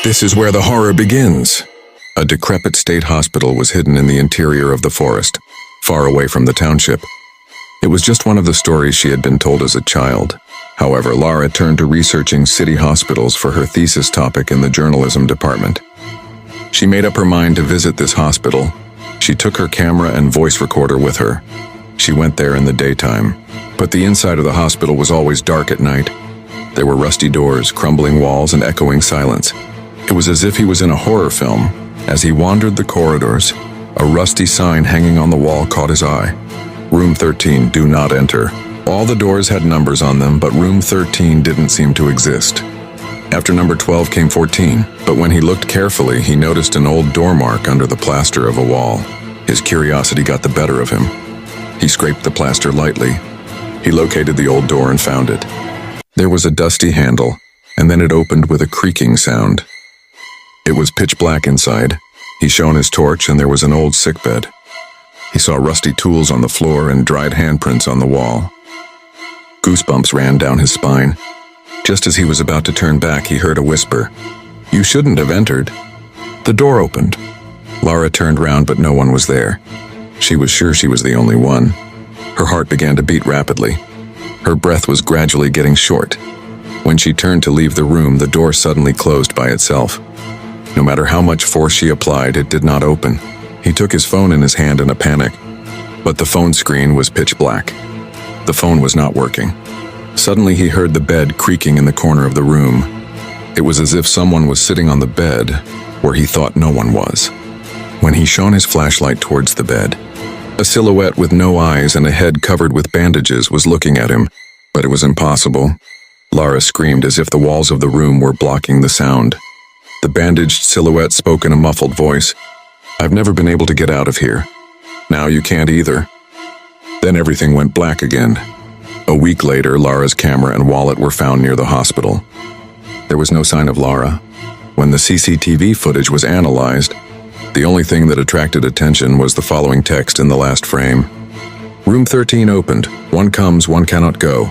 This is where the horror begins. A decrepit state hospital was hidden in the interior of the forest, far away from the township. It was just one of the stories she had been told as a child. However, Lara turned to researching city hospitals for her thesis topic in the journalism department. She made up her mind to visit this hospital. She took her camera and voice recorder with her. She went there in the daytime, but the inside of the hospital was always dark at night. There were rusty doors, crumbling walls, and echoing silence. It was as if he was in a horror film. As he wandered the corridors, a rusty sign hanging on the wall caught his eye. Room 13, do not enter. All the doors had numbers on them, but room 13 didn't seem to exist. After number 12 came 14, but when he looked carefully, he noticed an old door mark under the plaster of a wall. His curiosity got the better of him. He scraped the plaster lightly. He located the old door and found it. There was a dusty handle, and then it opened with a creaking sound. It was pitch black inside. He shone his torch, and there was an old sickbed. He saw rusty tools on the floor and dried handprints on the wall. Goosebumps ran down his spine. Just as he was about to turn back, he heard a whisper. "You shouldn't have entered." The door opened. Lara turned round, but no one was there. She was sure she was the only one. Her heart began to beat rapidly. Her breath was gradually getting short. When she turned to leave the room, the door suddenly closed by itself. No matter how much force she applied, it did not open. He took his phone in his hand in a panic, but the phone screen was pitch black. The phone was not working. Suddenly he heard the bed creaking in the corner of the room. It was as if someone was sitting on the bed where he thought no one was. When he shone his flashlight towards the bed, a silhouette with no eyes and a head covered with bandages was looking at him, but it was impossible. Lara screamed as if the walls of the room were blocking the sound. The bandaged silhouette spoke in a muffled voice. "I've never been able to get out of here. Now you can't either." Then everything went black again. A week later, Lara's camera and wallet were found near the hospital. There was no sign of Lara. When the CCTV footage was analyzed, the only thing that attracted attention was the following text in the last frame. "Room 13 opened. One comes, one cannot go.